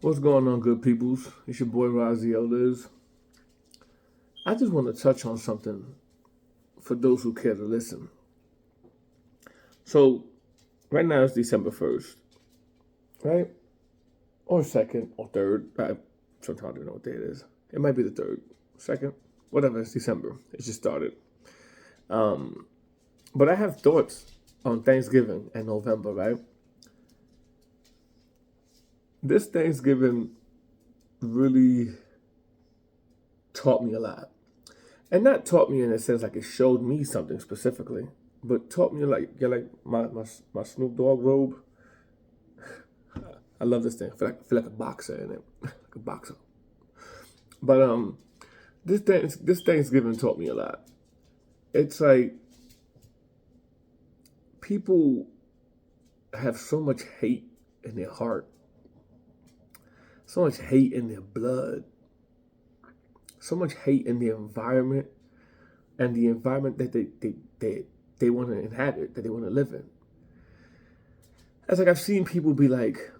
What's going on, good peoples? It's your boy Raziel Liz. I just want to touch on something for those who care to listen. So, right now it's December 1st, right? Or 2nd, or 3rd. I sometimes don't know what day it is. It might be the 3rd, 2nd, whatever. It's December. It just started. But I have thoughts on Thanksgiving and November, right? This Thanksgiving really taught me a lot. And not taught me in a sense like it showed me something specifically, but taught me like my Snoop Dogg robe. I love this thing. I feel like a boxer in it, like a boxer. But this Thanksgiving taught me a lot. It's like people have so much hate in their heart, so much hate in their blood, so much hate in the environment and the environment that they want to inhabit, that they want to live in. It's like I've seen people be like,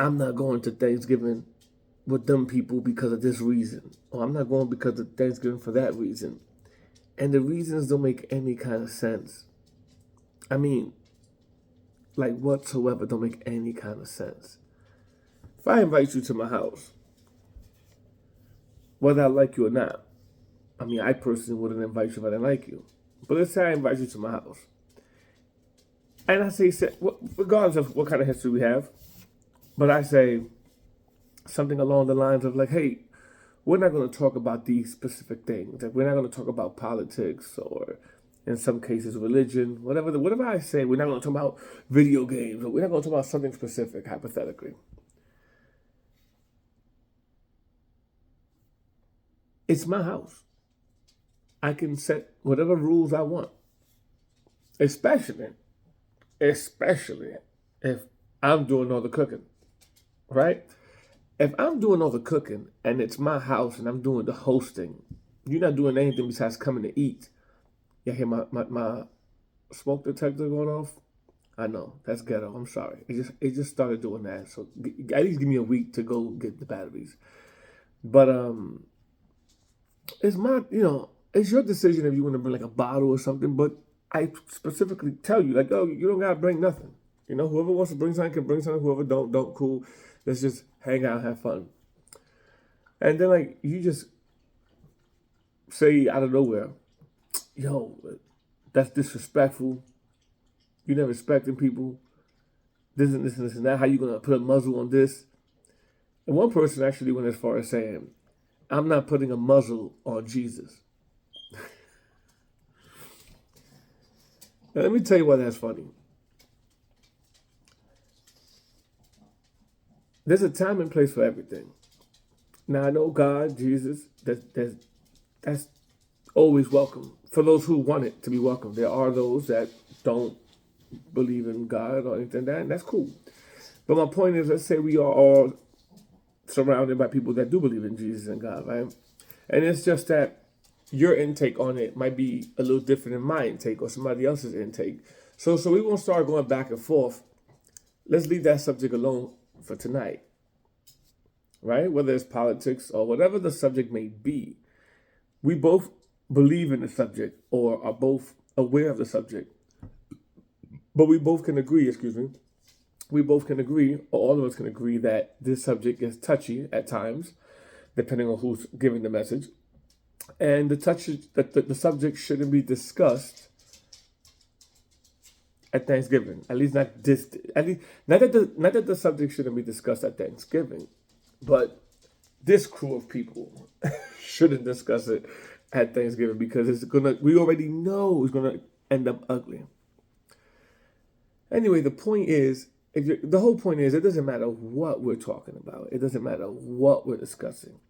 I'm not going to Thanksgiving with them people because of this reason, or I'm not going because of Thanksgiving for that reason. And the reasons don't make any kind of sense. I mean, like whatsoever, don't make any kind of sense. If I invite you to my house, whether I like you or not, I mean, I personally wouldn't invite you if I didn't like you. But let's say I invite you to my house. And I say, regardless of what kind of history we have, but I say something along the lines of like, hey, we're not going to talk about these specific things. Like, we're not going to talk about politics or, in some cases, religion. Whatever I say, we're not going to talk about video games. Or we're not going to talk about something specific, hypothetically. It's my house. I can set whatever rules I want, especially if I'm doing all the cooking, right? If I'm doing all the cooking and it's my house and I'm doing the hosting, you're not doing anything besides coming to eat. You hear my smoke detector going off? I know, that's ghetto. I'm sorry. It just started doing that. So at least give me a week to go get the batteries. But it's it's your decision if you want to bring like a bottle or something, but I specifically tell you, like, oh, you don't gotta bring nothing. Whoever wants to bring something can bring something. Whoever don't, cool. Let's just hang out, have fun. And then like you just say out of nowhere, yo, that's disrespectful. You're not respecting people. This and this and this and that. How you gonna put a muzzle on this? And one person actually went as far as saying, I'm not putting a muzzle on Jesus. Now, let me tell you why that's funny. There's a time and place for everything. Now I know God, Jesus, that's always welcome for those who want it to be welcome. There are those that don't believe in God or anything like that, and that's cool. But my point is, let's say we are all surrounded by people that do believe in Jesus and God, right? And it's just that your intake on it might be a little different than my intake or somebody else's intake. So we won't start going back and forth. Let's leave that subject alone for tonight, right? Whether it's politics or whatever the subject may be, we both believe in the subject or are both aware of the subject. But we both can agree, we both can agree, or all of us can agree, that this subject is touchy at times, depending on who's giving the message. And the subject shouldn't be discussed at Thanksgiving. At least not this. At least not that the subject shouldn't be discussed at Thanksgiving, but this crew of people shouldn't discuss it at Thanksgiving because we already know it's gonna end up ugly. Anyway, the whole point is, it doesn't matter what we're talking about. It doesn't matter what we're discussing.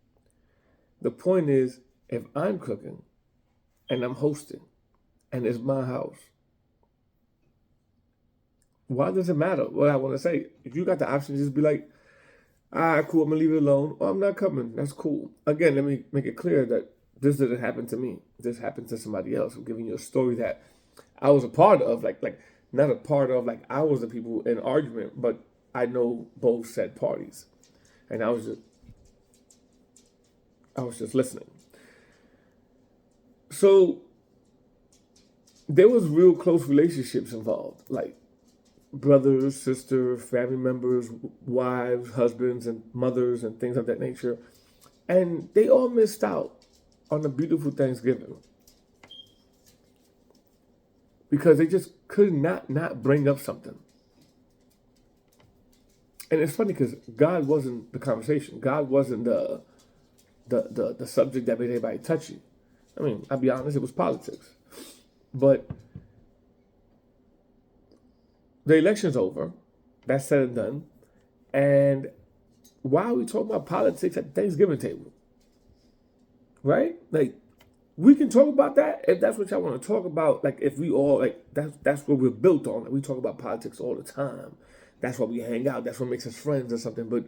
The point is, if I'm cooking and I'm hosting and it's my house, why does it matter what I want to say? If you got the option, just be like, all right, cool, I'm going to leave it alone. Or I'm not coming. That's cool. Again, let me make it clear that this didn't happen to me. This happened to somebody else. I'm giving you a story that I was a part of, like not a part of, like I was the people in argument, but I know both said parties. and I was just listening. So there was real close relationships involved, like brothers, sisters, family members, wives, husbands, and mothers, and things of that nature. And they all missed out on a beautiful Thanksgiving because they just could not bring up something. And it's funny because God wasn't the conversation. God wasn't the subject that made everybody touchy. I mean, I'll be honest, it was politics. But the election's over. That's said and done. And why are we talking about politics at the Thanksgiving table? Right? Like, we can talk about that if that's what y'all want to talk about. Like, if we all, like, that's what we're built on. Like, we talk about politics all the time. That's why we hang out. That's what makes us friends or something. But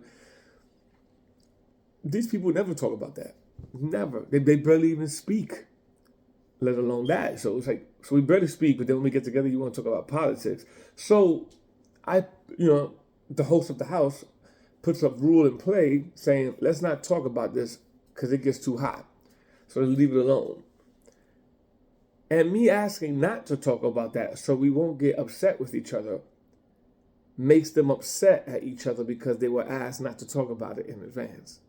these people never talk about that. Never. They barely even speak, let alone that. So it's like, so we barely speak, but then when we get together, you want to talk about politics. So the host of the house puts up rule in play saying, let's not talk about this because it gets too hot. So let's leave it alone. And me asking not to talk about that so we won't get upset with each other makes them upset at each other because they were asked not to talk about it in advance.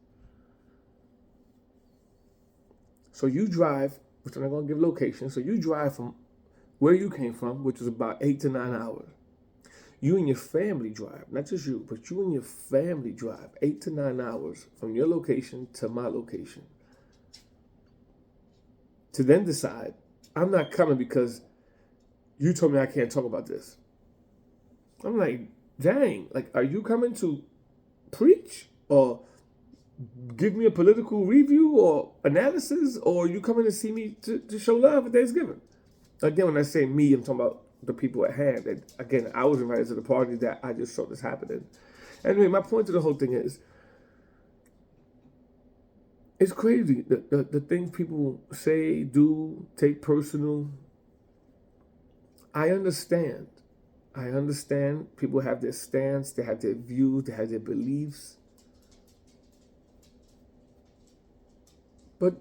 So you drive, which I'm not going to give location, so you drive from where you came from, which was about 8 to 9 hours. You and your family drive, not just you, but you and your family drive 8 to 9 hours from your location to my location. To then decide, I'm not coming because you told me I can't talk about this. I'm like, dang, like, are you coming to preach or give me a political review or analysis, or are you coming to see me to show love at Thanksgiving? Again, when I say me, I'm talking about the people at hand. And again, I was invited to the party that I just saw this happening. Anyway, my point to the whole thing is, it's crazy. The things people say, do, take personal. I understand. People have their stance, they have their views, they have their beliefs. But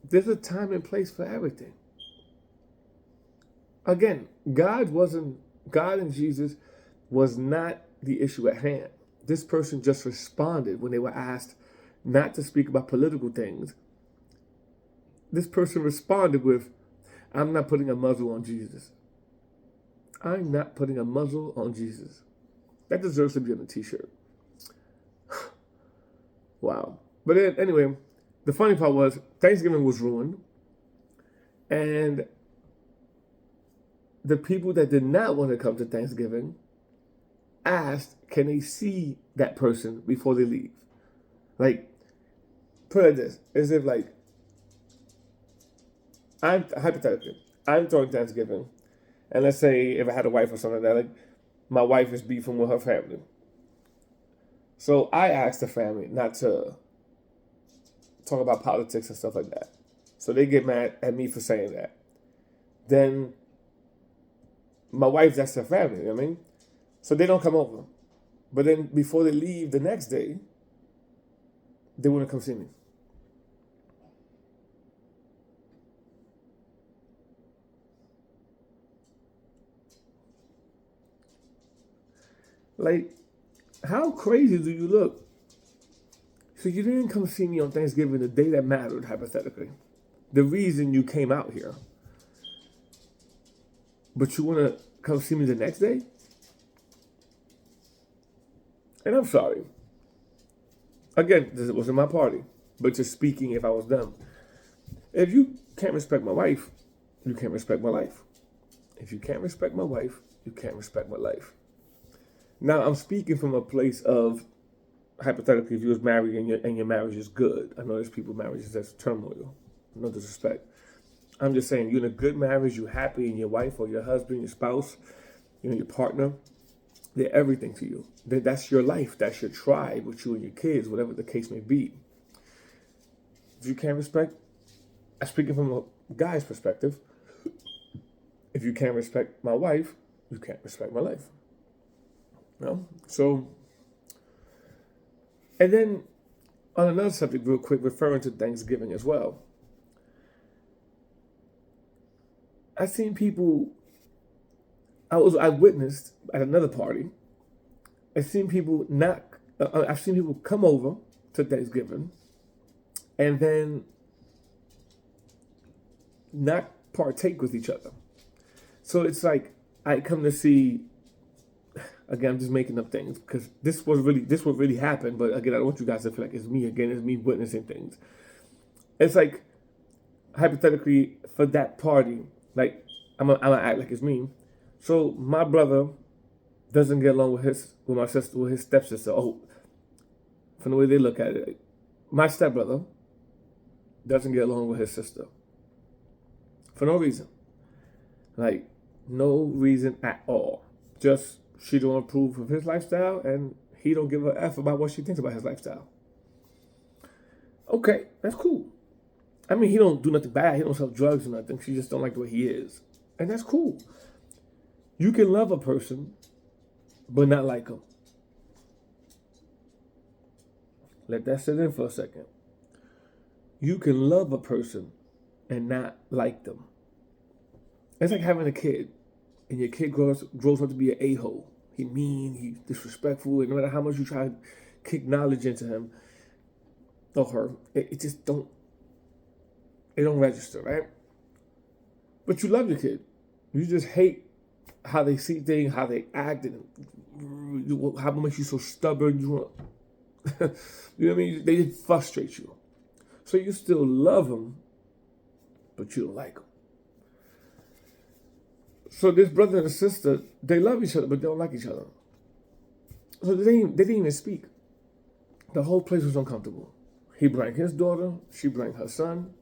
there's a time and place for everything. Again, God and Jesus was not the issue at hand. This person just responded when they were asked not to speak about political things. This person responded with, I'm not putting a muzzle on Jesus. I'm not putting a muzzle on Jesus. That deserves to be on a t-shirt. Wow. But then, anyway, the funny part was Thanksgiving was ruined. And the people that did not want to come to Thanksgiving asked, can they see that person before they leave? Like, put it like this, as if like, hypothetically, I'm throwing Thanksgiving, and let's say if I had a wife or something like that, like my wife is beefing with her family. So I asked the family not to talk about politics and stuff like that. So they get mad at me for saying that. Then my wife, that's their family, you know what I mean? So they don't come over. But then before they leave the next day, they want to come see me. Like, how crazy do you look? So you didn't come see me on Thanksgiving, the day that mattered, hypothetically. The reason you came out here. But you want to come see me the next day? And I'm sorry. Again, this wasn't my party. But just speaking if I was them. If you can't respect my wife, you can't respect my life. If you can't respect my wife, you can't respect my life. Now, I'm speaking from a place of, hypothetically, if you was married and your marriage is good. I know there's people marriages that's turmoil. No disrespect. I'm just saying, you're in a good marriage, you're happy, and your wife or your husband, your spouse, your partner, they're everything to you. That's your life. That's your tribe with you and your kids, whatever the case may be. If you can't respect, I'm speaking from a guy's perspective. If you can't respect my wife, you can't respect my life. You know? So And then on another subject, real quick, referring to Thanksgiving as well, I've seen people. I witnessed at another party. I've seen people not. I've seen people come over to Thanksgiving, and then not partake with each other. So it's like I come to see. Again, I'm just making up things because this what really happened. But again, I don't want you guys to feel like it's me. Again, it's me witnessing things. It's like hypothetically for that party, like I'm gonna act like it's me. So my brother doesn't get along with my sister, with his stepsister. Oh, from the way they look at it, my stepbrother doesn't get along with his sister for no reason, like no reason at all. Just she don't approve of his lifestyle, and he don't give a f about what she thinks about his lifestyle. Okay, that's cool. I mean, he don't do nothing bad. He don't sell drugs or nothing. She just don't like the way he is, and that's cool. You can love a person, but not like them. Let that sit in for a second. You can love a person and not like them. It's like having a kid, and your kid grows up to be an a-hole. He mean, he's disrespectful, and no matter how much you try to kick knowledge into him or her, it just don't register, right? But you love your kid. You just hate how they see things, how they act, and how much you're so stubborn. You know what I mean? They just frustrate you. So you still love them, but you don't like them. So this brother and sister, they love each other, but they don't like each other. So they didn't even speak. The whole place was uncomfortable. He brought his daughter, she brought her son,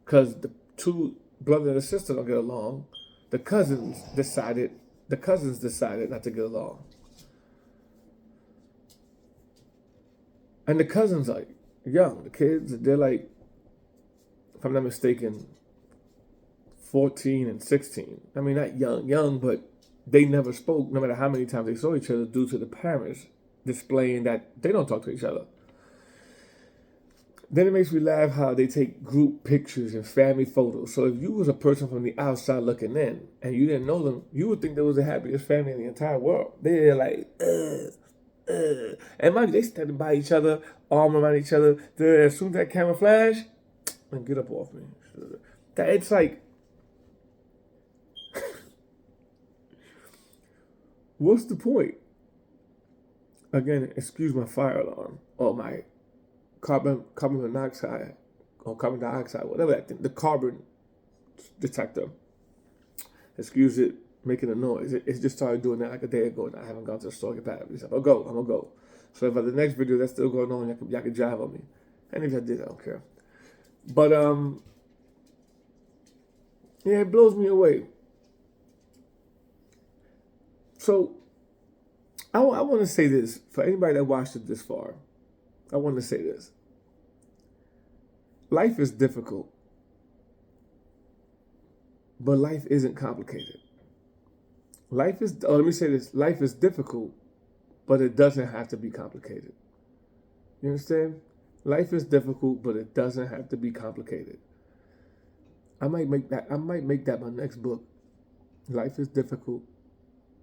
because the two brother and sister don't get along. The cousins decided not to get along. And the cousins are young. The kids, they're like, if I'm not mistaken, 14 and 16. I mean, not young, but they never spoke, no matter how many times they saw each other, due to the parents displaying that they don't talk to each other. Then it makes me laugh how they take group pictures and family photos. So if you was a person from the outside looking in and you didn't know them, you would think they was the happiest family in the entire world. They're like, and mind you, they standing by each other, arm around each other. As soon as that camera flash, and get up off me. It's like, what's the point? Again, excuse my fire alarm or my carbon monoxide or carbon dioxide, whatever that thing, the carbon detector. Excuse it making a noise. It just started doing that like a day ago, and I haven't gone to the store to get back. I'm gonna go. So if at the next video that's still going on, y'all can jive on me. And if I did, I don't care. But yeah, it blows me away. So I want to say this for anybody that watched it this far. I want to say this. Life is difficult, but life isn't complicated. Let me say this. Life is difficult, but it doesn't have to be complicated. You understand? Life is difficult, but it doesn't have to be complicated. I might make that my next book. Life is difficult,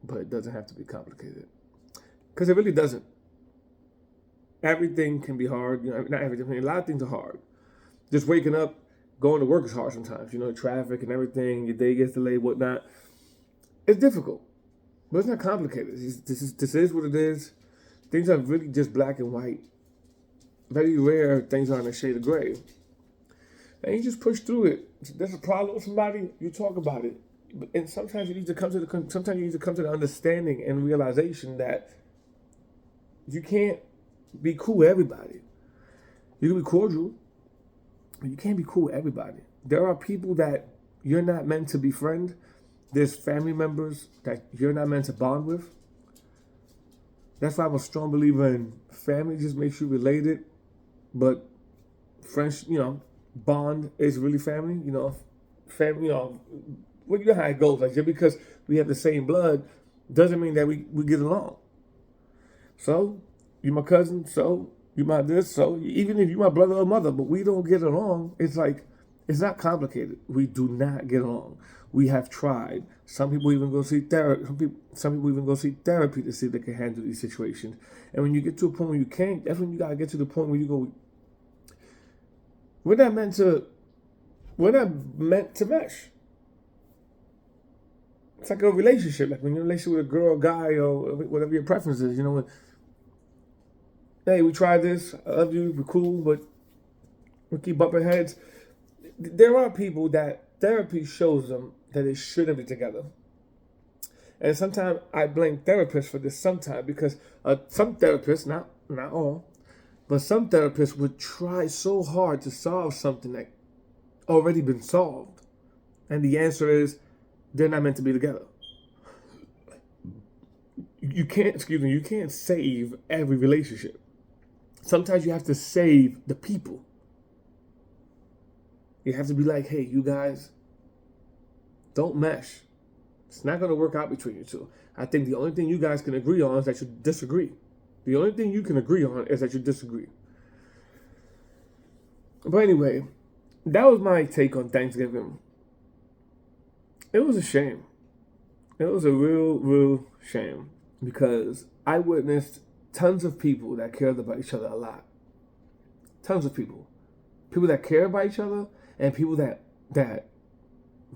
but it doesn't have to be complicated. Because it really doesn't. Everything can be hard. Not everything. A lot of things are hard. Just waking up, going to work is hard sometimes. Traffic and everything. Your day gets delayed, whatnot. It's difficult, but it's not complicated. This is what it is. Things are really just black and white. Very rare things are in a shade of gray. And you just push through it. If there's a problem with somebody, you talk about it. And sometimes you need to come to the understanding and realization that you can't be cool with everybody. You can be cordial, but you can't be cool with everybody. There are people that you're not meant to befriend. There's family members that you're not meant to bond with. That's why I'm a strong believer in family just makes you related, but friends, bond is really family. Family, well, you know how it goes. Like, just because we have the same blood doesn't mean that we get along. So You my cousin, so you my this, so even if you my brother or mother, but we don't get along, it's like it's not complicated. We do not get along. We have tried. Some people even go see therapy. Some people even go see therapy to see if they can handle these situations. And when you get to a point where you can't, that's when you gotta get to the point where you go, we're not meant to mesh. It's like a relationship, like when you're in a relationship with a girl, guy, or whatever your preference is. You know, hey, we tried this. I love you. We're cool, but we keep bumping heads. There are people that therapy shows them that they shouldn't be together. And sometimes I blame therapists for this sometimes because some therapists, not all, but some therapists would try so hard to solve something that already been solved. And the answer is they're not meant to be together. You can't save every relationship. Sometimes you have to save the people. You have to be like, hey, you guys, don't mesh. It's not going to work out between you two. I think the only thing you guys can agree on is that you disagree. The only thing you can agree on is that you disagree. But anyway, that was my take on Thanksgiving. It was a shame. It was a real shame because I witnessed tons of people that cared about each other a lot. Tons of people. People that care about each other and people that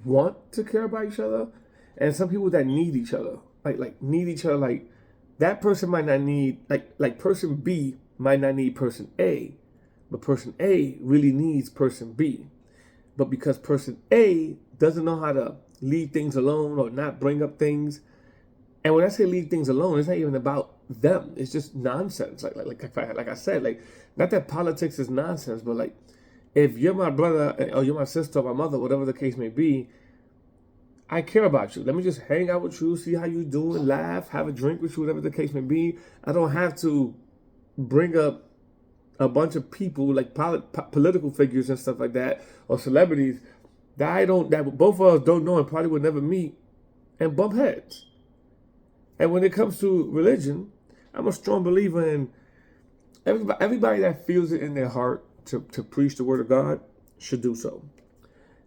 want to care about each other and some people that need each other. Like need each other. Like that person might not need, like person B might not need person A, but person A really needs person B. But because person A doesn't know how to leave things alone or not bring up things, and when I say leave things alone, it's not even about them. It's just nonsense. Like I said, like not that politics is nonsense, but like if you're my brother or you're my sister or my mother, whatever the case may be, I care about you. Let me just hang out with you, see how you doing, laugh, have a drink with you, whatever the case may be. I don't have to bring up a bunch of people like political figures and stuff like that, or celebrities that both of us don't know and probably would never meet, and bump heads. And when it comes to religion, I'm a strong believer in everybody that feels it in their heart to preach the word of God should do so.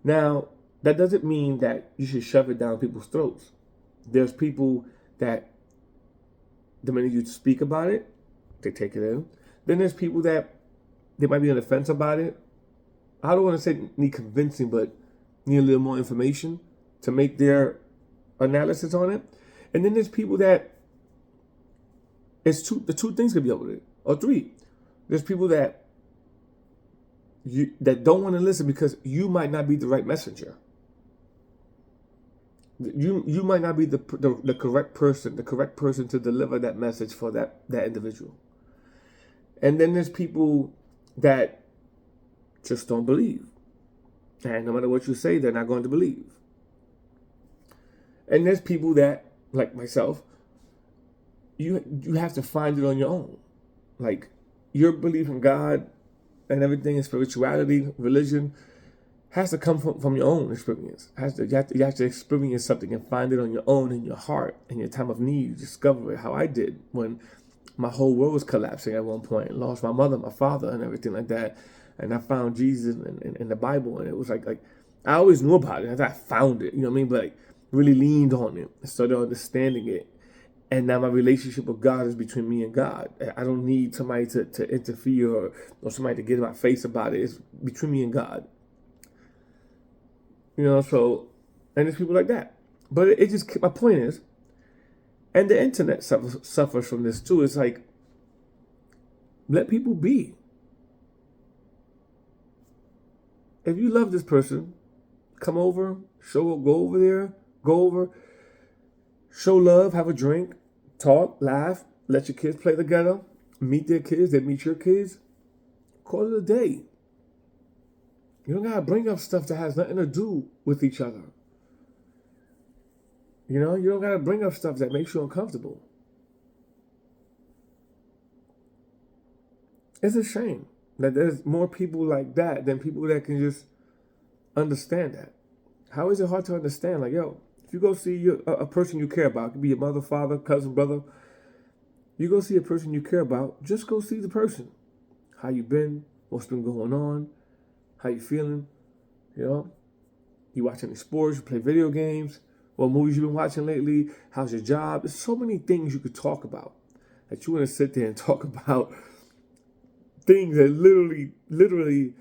Now, that doesn't mean that you should shove it down people's throats. There's people that the minute you speak about it, they take it in. Then there's people that they might be on the fence about it. I don't want to say need convincing, but need a little more information to make their analysis on it. And then there's people that the two things could be over it, or three. There's people that don't want to listen because you might not be the right messenger. You might not be the correct person to deliver that message for that individual. And then there's people that just don't believe. And no matter what you say, they're not going to believe. And there's people that, like myself, you have to find it on your own. Like your belief in God and everything in spirituality, religion, has to come from your own experience. You have to experience something and find it on your own in your heart. In your time of need, you discover it, how I did when my whole world was collapsing at one point. Lost my mother, my father, and everything like that. And I found Jesus in the Bible, and it was like I always knew about it. I found it, you know what I mean? But like, really leaned on it, started understanding it. And now my relationship with God is between me and God. I don't need somebody to interfere or somebody to get in my face about it. It's between me and God. You know, so, and there's people like that. But it just, my point is, and the internet suffers from this too. It's like, let people be. If you love this person, come over, go over, show love, have a drink, talk, laugh, let your kids play together, meet their kids, they meet your kids, call it a day. You don't gotta bring up stuff that has nothing to do with each other. You know, you don't gotta bring up stuff that makes you uncomfortable. It's a shame that there's more people like that than people that can just understand that. How is it hard to understand? Like, yo, if you go see a person you care about, it could be your mother, father, cousin, brother, You go see a person you care about, just go see the person. How you been? What's been going on? How you feeling? You know? You watch any sports? You play video games? What movies you been watching lately? How's your job? There's so many things you could talk about that you want to sit there and talk about things that literally,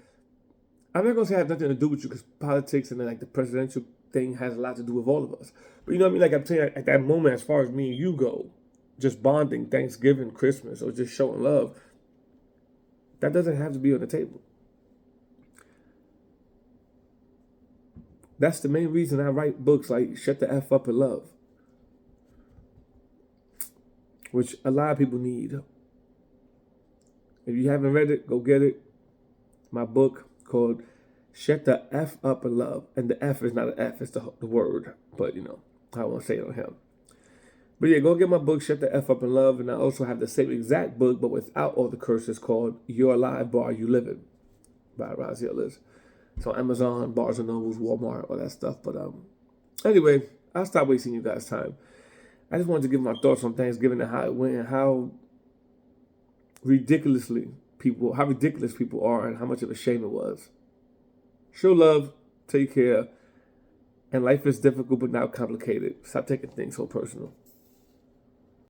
I'm not going to say have nothing to do with you because politics and then like the presidential thing has a lot to do with all of us. But you know what I mean? Like I'm saying, at that moment, as far as me and you go, just bonding, Thanksgiving, Christmas, or just showing love, that doesn't have to be on the table. That's the main reason I write books like Shut the F Up and Love, which a lot of people need. If you haven't read it, go get it. My book called Shut the F Up and Love. And the F is not an F, it's the word. But, you know, I won't say it on him. But yeah, go get my book, Shut the F Up and Love. And I also have the same exact book, but without all the curses, called You're Alive, Bar You Living by Raziel Liz. So Amazon, Barnes and Nobles, Walmart, all that stuff. But anyway, I'll stop wasting you guys' time. I just wanted to give my thoughts on Thanksgiving and how it went and how ridiculous people are and how much of a shame it was. Show love, take care, and life is difficult but not complicated. Stop taking things so personal.